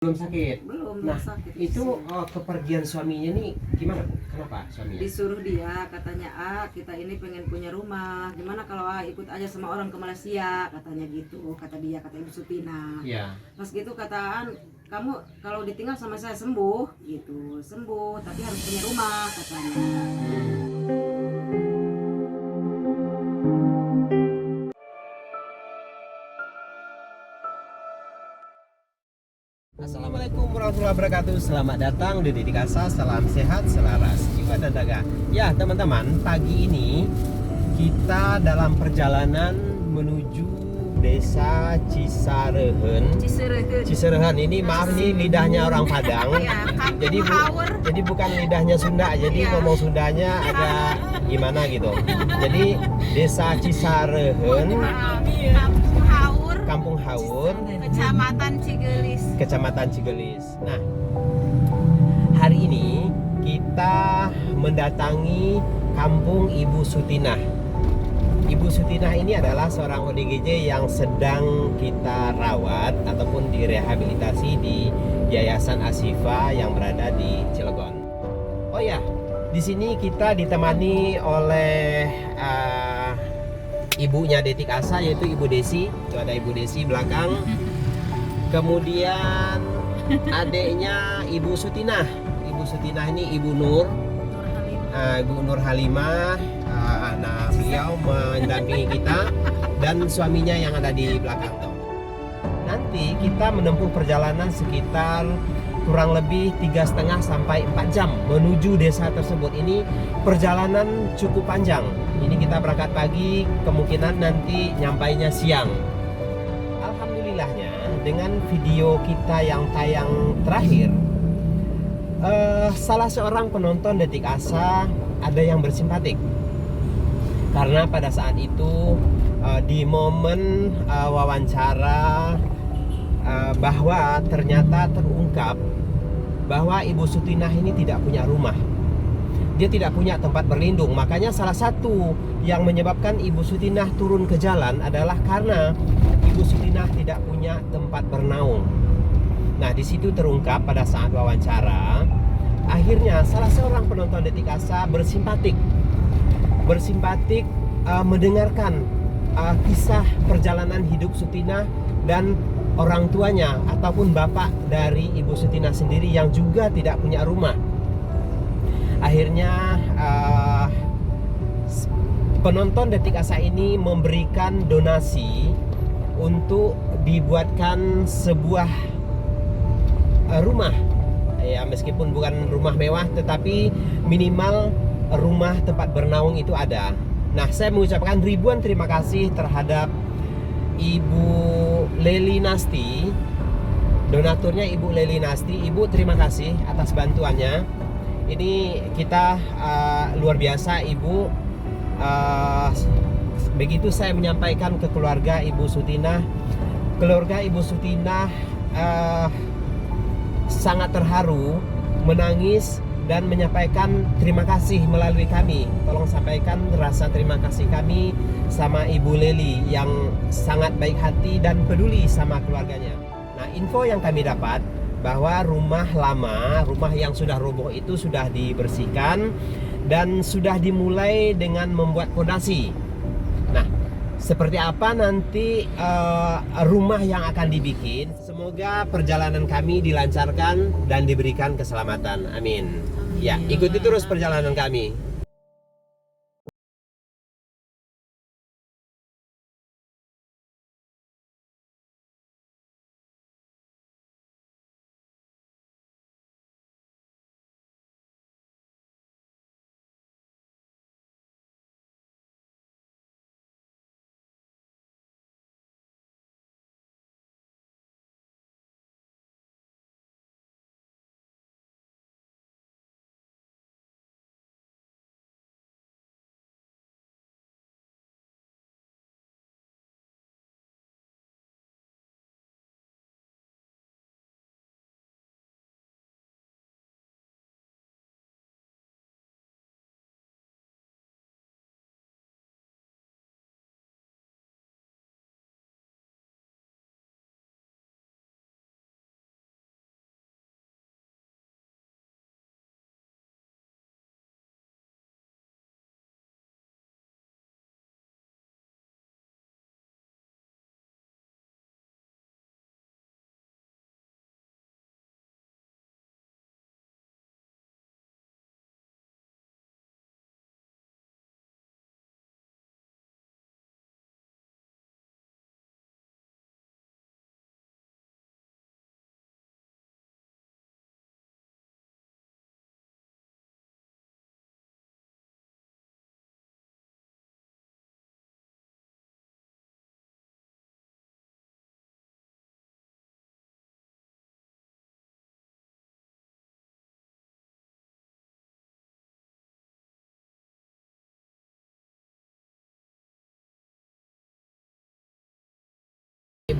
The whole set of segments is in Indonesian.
Belum sakit. Belum Nah, sakit. itu kepergian suaminya nih gimana, Bu? Kenapa suaminya? Disuruh dia, katanya, kita ini pengen punya rumah. Gimana kalau ikut aja sama orang ke Malaysia, katanya gitu. Kata dia, kata Ibu Sutina. Iya. Pas gitu kataan, kamu kalau ditinggal sama saya sembuh, gitu. Sembuh, tapi harus punya rumah, katanya. Assalamualaikum warahmatullahi wabarakatuh. Selamat datang di Didik Asa. Salam sehat, selaras jiwa dan raga. Ya teman-teman, pagi ini kita dalam perjalanan menuju desa Cisarehen. Cisarehen ini maaf nih lidahnya orang Padang. Jadi bukan lidahnya Sunda. Jadi ngomong Sundanya agak gimana gitu. Jadi desa Cisarehen, Kampung Haur, Kecamatan Cigelis. Nah, hari ini kita mendatangi kampung Ibu Sutinah. Ibu Sutinah ini adalah seorang ODGJ yang sedang kita rawat ataupun direhabilitasi di Yayasan Ashifa yang berada di Cilegon. Oh ya, di sini kita ditemani oleh ibunya Detik Asa, yaitu Ibu Desi. Itu ada Ibu Desi belakang. Kemudian adiknya Ibu Sutinah. Ibu Sutinah ini Ibu Nur. Ibu Nur Halimah. Nah, beliau mendampingi kita dan suaminya yang ada di belakang tuh. Nanti kita menempuh perjalanan sekitar kurang lebih 3,5 sampai 4 jam menuju desa tersebut. Ini perjalanan cukup panjang. Ini kita berangkat pagi, kemungkinan nanti nyampainya siang. Alhamdulillahnya dengan video kita yang tayang terakhir, salah seorang penonton Detik Asa ada yang bersimpatik. Karena pada saat itu di momen wawancara bahwa ternyata terungkap bahwa Ibu Sutinah ini tidak punya rumah. Dia tidak punya tempat berlindung. Makanya salah satu yang menyebabkan Ibu Sutinah turun ke jalan adalah karena Ibu Sutinah tidak punya tempat bernaung. Nah, di situ terungkap pada saat wawancara. Akhirnya salah seorang penonton Detik Asa bersimpatik mendengarkan kisah perjalanan hidup Sutinah dan orang tuanya ataupun bapak dari Ibu Sutinah sendiri yang juga tidak punya rumah. Akhirnya penonton Detik Asa ini memberikan donasi untuk dibuatkan sebuah rumah. Ya, meskipun bukan rumah mewah, tetapi minimal rumah tempat bernaung itu ada. Nah, saya mengucapkan ribuan terima kasih terhadap Ibu Leli Nasti, donaturnya Ibu Leli Nasti. Ibu, terima kasih atas bantuannya. Ini kita luar biasa, Ibu. Begitu saya menyampaikan ke keluarga Ibu Sutinah, keluarga Ibu Sutinah sangat terharu, menangis dan menyampaikan terima kasih melalui kami. Tolong sampaikan rasa terima kasih kami sama Ibu Leli yang sangat baik hati dan peduli sama keluarganya. Nah, info yang kami dapat bahwa rumah lama, rumah yang sudah roboh itu sudah dibersihkan dan sudah dimulai dengan membuat fondasi. Nah, seperti apa nanti rumah yang akan dibikin? Semoga perjalanan kami dilancarkan dan diberikan keselamatan. Amin. Ya, ikuti terus perjalanan kami.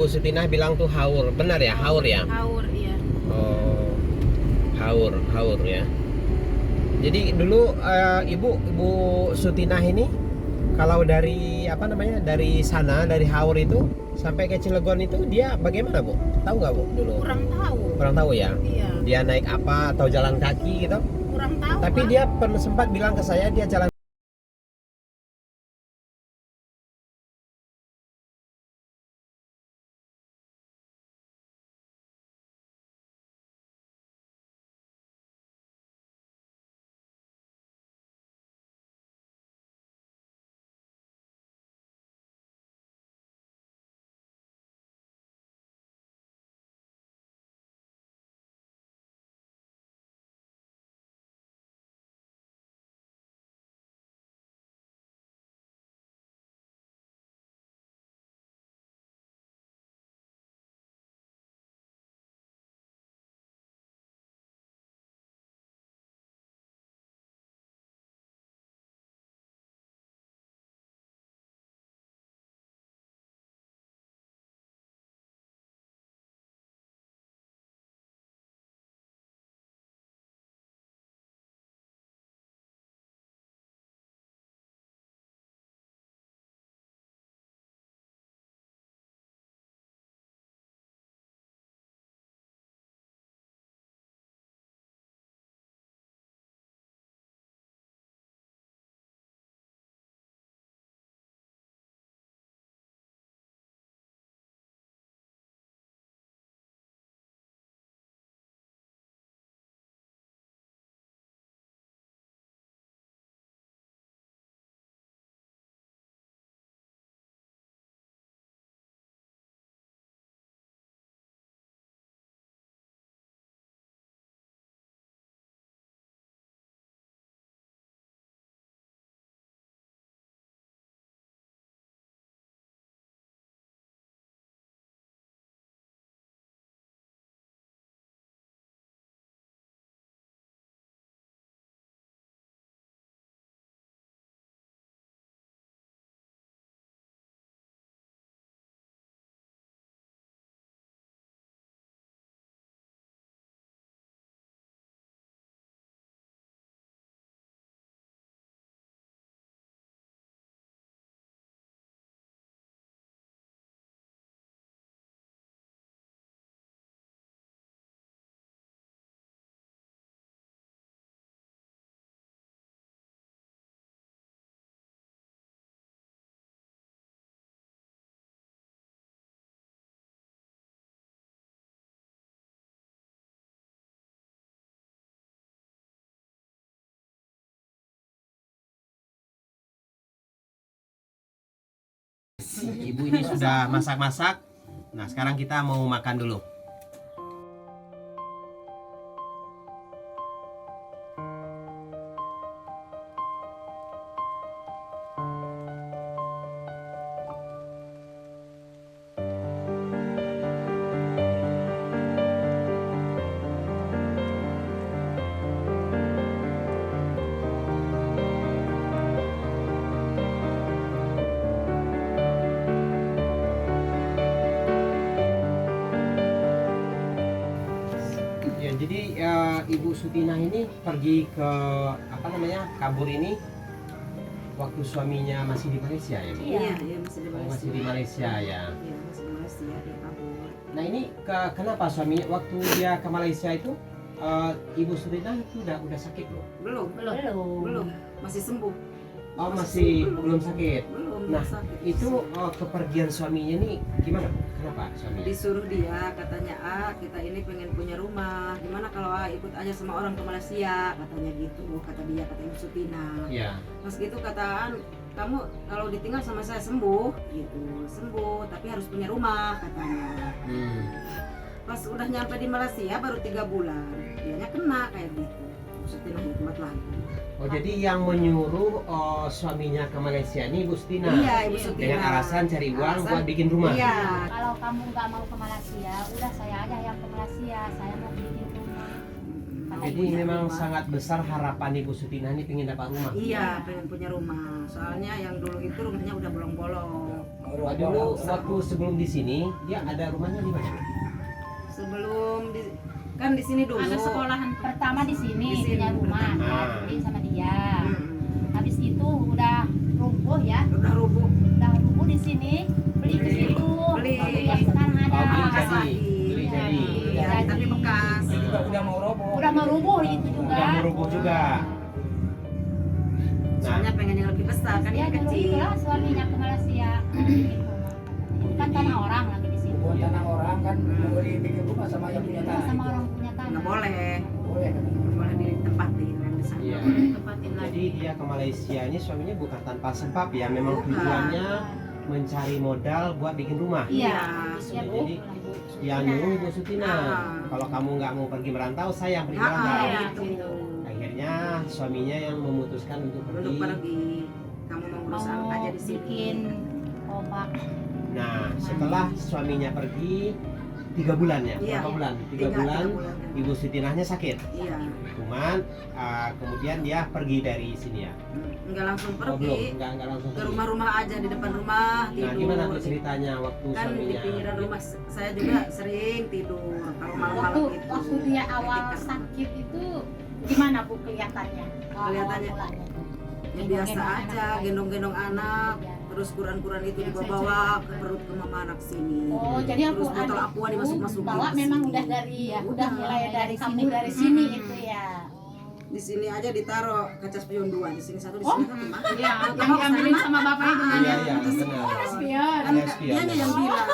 Ibu Sutinah bilang tuh haur, benar ya? Haur ya? Haur, iya. Oh, haur ya. Jadi dulu Ibu Sutinah ini kalau dari apa namanya, dari sana, dari Haur itu sampai ke Cilegon itu dia bagaimana, Bu? Tahu nggak, Bu, dulu? Kurang tahu. Kurang tahu ya. Iya. Dia naik apa atau jalan kaki gitu? Kurang tahu. Tapi Pak. dia pernah sempat bilang ke saya dia jalan. Ibu ini sudah masak-masak. Nah, sekarang kita mau makan dulu. Ya, jadi Ibu Sutinah ini pergi ke apa namanya, kabur ini waktu suaminya masih di Malaysia ya, Bu? Iya, iya masih di Oh, Malaysia. masih di Malaysia ya. Iya, masih di Malaysia dia kabur. Nah, ini kenapa suaminya waktu dia ke Malaysia itu Ibu Sutinah itu udah sakit loh? Belum, belum. Masih sembuh. Oh, masih belum sakit. Belum Nah, sakit. itu kepergian suaminya nih gimana, Bu? Kenapa suaminya? Disuruh dia, katanya kita ini pengen punya rumah, gimana kalau ikut aja sama orang ke Malaysia, katanya gitu, kata dia, kata Ibu Sutina. Iya. Mas gitu kataan, kamu kalau ditinggal sama saya sembuh gitu, sembuh tapi harus punya rumah katanya. Hmm. Pas udah nyampe di Malaysia baru 3 bulan, dianya kena kayak gitu. Ibu Sutina hikmat lagi. Oh, jadi yang menyuruh suaminya ke Malaysia ini Ibu Sutina? Iya, Ibu Sutina. Dengan alasan cari uang Alasan- buat bikin rumah? Iya. Kalau kamu nggak mau ke Malaysia, udah saya aja yang ke Malaysia. Saya mau bikin rumah. Kata Jadi memang sangat besar harapan Ibu Sutina ini pengen dapat rumah. Iya, pengen punya rumah. Soalnya yang dulu itu rumahnya udah bolong-bolong. Dulu waktu sebelum di sini dia ada rumahnya di mana? Sebelum kan di sini dulu. Ada sekolahan Pertama di sini Di sini punya rumah, pertama. beli sama dia. Mm-mm. Habis itu udah rubuh ya, Udah rubuh. udah rubuh di sini, beli ke situ. Beli. Yang sekarang ada. Oh, beli Bekas jadi. lagi. Beli jadi. Iya, tapi bekas. udah mau roboh. Udah mau rubuh itu juga. Udah merubuh juga. Soalnya pengen yang lebih besar kan Ya yang dulu kecil. itulah suaminya ke Malaysia. Bikin rumah. Itu kan tanah orang lagi di situ. Buat tanah orang kan mau dibikin rumah sama yang punya tanah. Sama orang punya Nggak tanah. boleh. Boleh kan? Nggak boleh ditempatin yang di sana. Iya. tempatin lagi. Jadi dia ke Malaysia ini suaminya bukan tanpa sebab ya, memang Bukan. tujuannya mencari modal buat bikin rumah. Iya. Iya. Jadi yang nyuruh Ibu Sutina, Ah. kalau kamu nggak mau pergi merantau, saya yang pergi Ah, merantau. Iya. gitu. Akhirnya suaminya yang memutuskan untuk Untuk pergi. pergi. Kamu mau ngurus Mau aja di sini. bikin obat. Nah, setelah suaminya pergi 3 bulan ya, Iya. berapa bulan? 3 Tiga bulan. bulan. Ibu Sutinahnya sakit. Iya. Cuman kemudian dia pergi dari sini ya. Nggak langsung Oh, belum, pergi. enggak langsung Ke pergi. rumah-rumah aja di depan rumah Nah, tidur. gimana tuh ceritanya waktu Kan di suaminya? pinggiran rumah saya juga sering tidur kalau malam-malam Waktu itu. waktu dia awal Ketika- sakit itu gimana Bu kelihatannya? Kelihatannya? Awal mulanya. Ya biasa aja, gendong-gendong anak, terus Quran-Quran itu dibawa ke perut ke mama anak sini. Oh, jadi terus aku botol aqua dimasuk-masukin. bawa ke memang sini. udah dari Ya, udah udah. mulai dari kamu dari sini itu ya. Di sini aja ditaruh kaca spion 2, di sini satu, di Oh. sini satu. Mak. Iya, yang diambilin sama bapak itu kan Iya, ya. iya, benar. Oh, spion. Kan Iya, spion. dianya yang bilang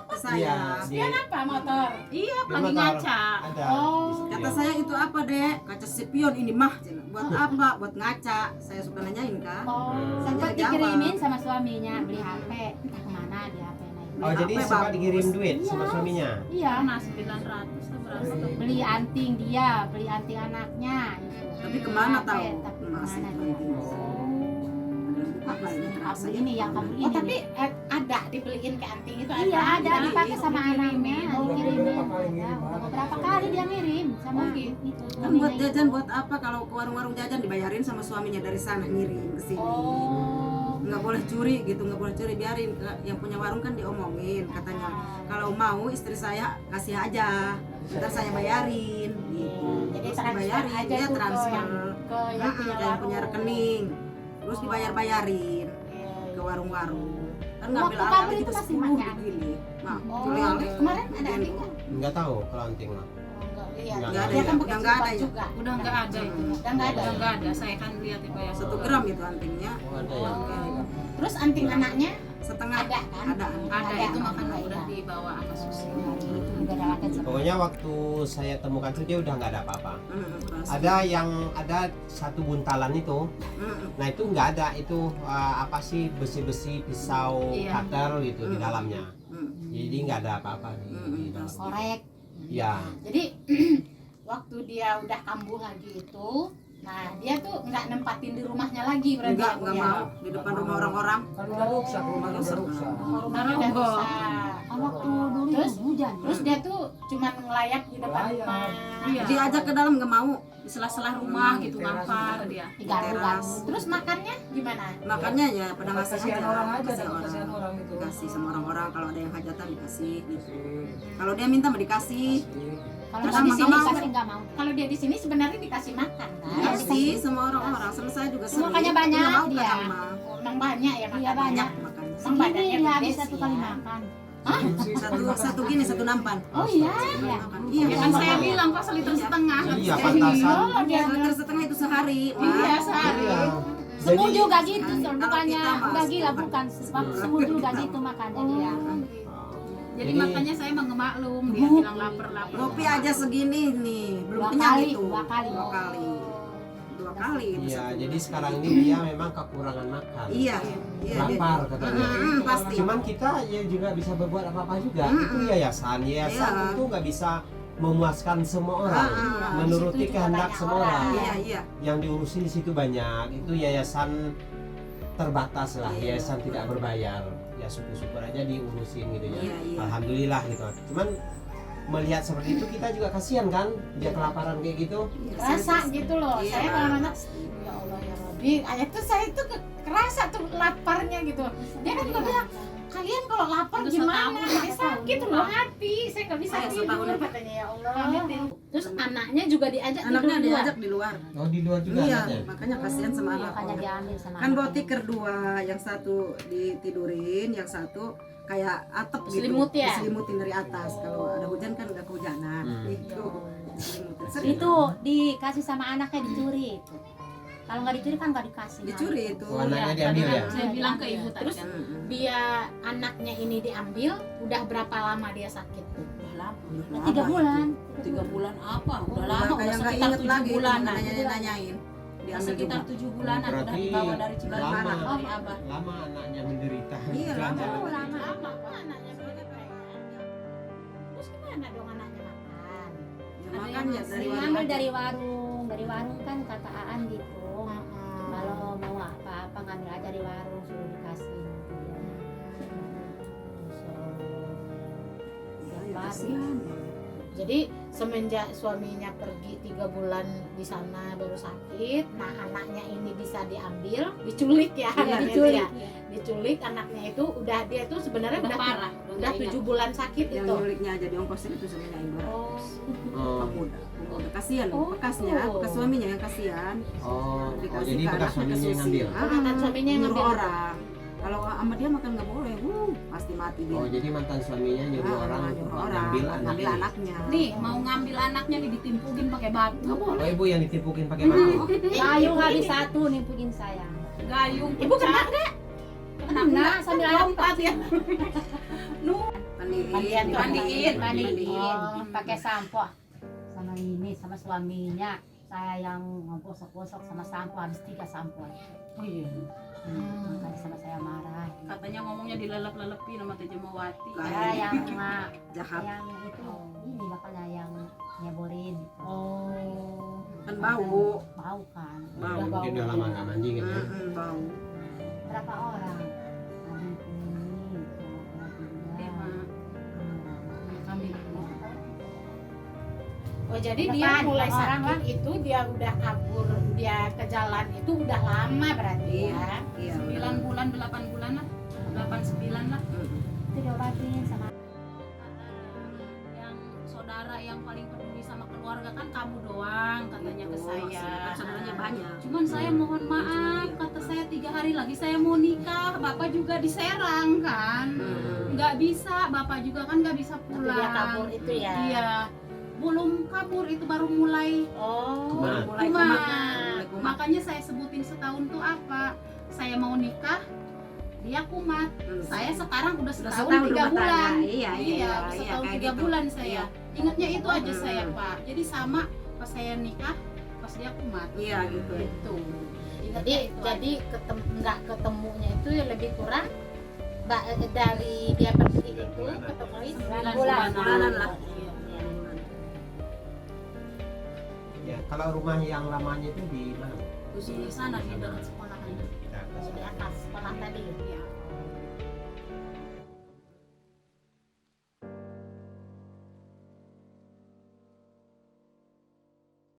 ke saya. Iya, Spion apa motor? Iya, Dia lagi motor. ngaca. Ada. Oh. di Kata spion. saya itu apa dek? Kaca spion ini mah. Cina. Buat apa? Buat ngaca. Saya suka nanyain kan. Oh, Hmm. sempat Dia jawab. dikirimin sama suaminya beli HP. Entah kemana dia HP naik. Oh, jadi Apa sempat bagus? dikirim duit sama Iya. suaminya. Iya, Pernah 900 atau berapa? beli anting dia, beli anting anaknya gitu. Tapi kemana HP, tahu? Tapi Masih kemana penting. dia? Apa ini terasa Kabel ini yang kabel ini. Oh tapi ada dibeliin ke anting itu Iya ada Ada, dipakai sama dikirimin. anaknya, Oh, dikirimin. beberapa kali Ya, ngirim. udah beberapa kali dia ngirim sama Oh, itu. Kan buat jajan buat apa? Kalau ke warung-warung jajan dibayarin sama suaminya dari sana ngirim ke sini. Oh. Nggak boleh curi gitu, nggak boleh curi, biarin. Yang punya warung kan diomongin katanya. Kalau mau istri saya kasih aja, ntar saya bayarin gitu. Jadi Terus transfer dibayarin, aja dia tuh ke transfer ke yang punya yang punya warung. rekening. Terus dibayar-bayarin ke warung-warung. Kan ngambil Waktu alih kamu juga itu masih 10 pakai begini. Nah, Oh, alih-alih. kemarin ada anting Gitu. Enggak tahu kalau anting mah. Iya, Nggak dia ada kan ya? pakai Udah nggak ada jilbab ya? juga. Udah nggak ada itu. Udah nggak ada. Udah nggak ada. Saya kan lihat itu ya. 1 gram itu antingnya. Oh, ada ya. Terus anting anaknya Setengah ada kan? ada. Ada Ada. itu makanya Ada. udah dibawa sama Susi. Itu udah lama kan. Pokoknya waktu saya temukan tuh dia udah nggak ada apa-apa. Terus. Ada yang ada satu buntalan itu. Nah itu nggak ada itu apa sih besi-besi pisau Iya. cutter gitu di dalamnya. Hmm. Jadi nggak ada apa-apa di dalam. Korek. Ya. Jadi waktu dia udah kambuh lagi itu, nah dia tuh nggak nempatin di rumahnya lagi berarti Enggak ya, Bu, mau ya? di depan rumah orang-orang. Kan udah rusak, rumahnya udah rusak. Rumahnya udah Roboh. rusak. Waktu dulu Terus? hujan. Terus dia tuh cuman ngelayap di depan Ngelayap. rumah. Iya. Diajak ke dalam nggak mau. Di sela-sela rumah gitu ngampar dia. Digaru-garu. Terus makannya gimana? Makanya ya pada ngasih Kasihan orang aja, kasih dapat kasihan orang itu. Dikasih sama orang-orang, kalau ada yang hajatan dikasih gitu. Kalau dia minta mah dikasih. Kalau Kadang di nggak sini mau. dikasih nggak mau. Kalau dia di sini sebenarnya dikasih makan kan? Dikasih sama orang-orang. Selesai juga sering. Makanya Tapi banyak nggak mau dia. kadang mah. Emang banyak ya Iya, makan banyak. Makanya. Emang badannya Segini nggak gede habis satu sih kali ya. makan. Satu nampan. Oh iya. Iya. Iya, Ya kan saya bilang kok seliter setengah. Iya, Saya pantasan. Oh, dia Liter setengah itu sehari. Iya, sehari. Iya. semur Jadi- juga gitu, Kalau bukannya kita mah udah gila semur. bukan, semur juga gitu makannya dia. Jadi Jadi- makanya saya mah ngemaklum dia bilang lapar-lapar. Ngopi aja segini nih, belum Dua kenyang kali, itu. dua kali. Dua kali itu Iya, satu. jadi sekarang ini dia memang kekurangan makan. Iya, iya. Lapar katanya. Pasti. Cuman kita ya juga bisa berbuat apa-apa juga. Mm-mm. Itu yayasan Iya. itu nggak bisa memuaskan semua orang, Ah, menuruti di situ juga kehendak banyak semua orang. orang. Iya, iya. Yang diurusin di situ banyak. Itu yayasan terbatas lah, Iya. yayasan tidak berbayar. Ya syukur-syukur aja diurusin gitu ya. Iya, iya. Alhamdulillah gitu. Cuman melihat seperti itu kita juga kasihan kan, dia kelaparan kayak gitu. Rasa gitu loh. Iya. Saya kalau nonton, ya Allah ya Rabbi, tuh saya tuh kerasa tuh laparnya gitu. Dia kan nggak bilang, kalian kalau lapar Udah gimana? setahun, Saya sakit loh hati, saya nggak bisa Saya tidur setahun. katanya ya Allah. Terus anaknya juga diajak Anaknya tidur diajak di luar. Oh di luar juga Iya, anaknya. makanya kasihan sama Makanya anaknya. diambil sama Kan anaknya. bawa tikar 2, yang satu ditidurin, yang satu kayak atap gitu. Selimut ya? Diselimutin dari atas. Kalau ada hujan kan udah kehujanan. Hmm. Itu. Diselimutin. Sering Itu dikasih sama anaknya dicuri itu. Kalau nggak dicuri kan nggak dikasih. dicuri itu. Oh, anaknya Tadi diambil ya? kan saya bilang ke ibu tadi Terus kan. dia anaknya ini diambil, udah berapa lama dia sakit tuh? Nah, 3 bulan. 3 bulan apa? Udah Udah lama, udah kayak nggak sekitar inget 7 lagi bulanan. nanyain. Udah Diambil sekitar juga. 7 bulanan udah Berarti dibawa dari Cibadak lama. dari Abah. Lama anaknya menderita. Iya, lama. Oh, lama. Lama kok anaknya menderita. Terus gimana dong anaknya makan? Ya, Ada makanya yang dari masih warung Ngambil aja. dari warung. Dari warung kan kata Aan gitu. Kalau mau apa-apa ngambil aja di warung suruh dikasih. Kasihan. Jadi semenjak suaminya pergi 3 bulan di sana baru sakit, nah anaknya ini bisa diambil, diculik ya, anaknya itu diculik. ya. Diculik anaknya itu udah dia tuh sebenarnya Udah udah parah, udah 7 bulan sakit Yang itu. nyuliknya aja diongkosin itu sebenarnya ibu. Oh, Oh, Pemuda. Kasihan Oh. bekasnya, bekas suaminya yang kasihan. oh, Dikasih jadi ke bekas anaknya, suaminya ke yang ngambil. Susi. mantan suaminya yang Nyuruh ngambil. orang. Kalau sama dia makan nggak boleh, pasti mati dia. Oh, jadi mantan suaminya nyuruh orang untuk nyuruh orang ngambil ngambil anaknya. anaknya. Nih mau ngambil anaknya nih ditimpugin pakai batu. Nggak boleh. Oh, ibu yang ditipukin pakai batu. Gayung habis 1 nimpukin saya. Gayung. Ibu kena nggak? Kena sambil lompat ya. Mandiin, Mandiin. Mandiin pakai sampo sama ini sama suaminya. Saya yang ngogosok-gosok sama sampo habis 3 sampo. Oh iya. Makanya sama saya marah. Katanya ngomongnya dilelep-lelepin sama Teh Jemawati. Saya yang jahat. yang itu ini makanya yang nyeborin. Oh. Kan bau. Bau kan. Bau. Mungkin udah lama nggak mandi kan ya. Bau. Berapa orang? Adik ini, Lima. kami Oh jadi Depan, dia mulai orang sakit itu dia udah kabur, dia ke jalan itu udah lama berarti ya. Iya. 9 bulan, 8 bulan lah. 8, 9 lah. itu diobatin sama Yang saudara yang paling peduli sama keluarga kan kamu doang katanya ke saya. Kan saudaranya banyak. Cuman saya mohon maaf, kata saya 3 hari lagi saya mau nikah, bapak juga diserang kan, nggak bisa, bapak juga kan nggak bisa Waktu pulang. dia kabur itu ya. Iya, belum kabur itu baru mulai Oh. Kumat. Mulai kumat. kumat. Makanya saya sebutin setahun tuh apa? Saya mau nikah, dia kumat. Saya sekarang udah setahun 3 rumah bulan. tangga. Iya, Udah setahun kayak 3 gitu. bulan saya. Iya. Ingatnya itu aja Hmm. saya Pak. Jadi sama pas saya nikah, pas dia kumat. Iya gitu. Itu. Jadi nggak ketemunya itu ya lebih kurang dari dia pergi itu ketemu 9 bulan. Bulanan lah. Iya. Ya, kalau rumah yang lamanya itu di mana? Di sana di dekat sekolahannya. di atas sekolah tadi. Iya.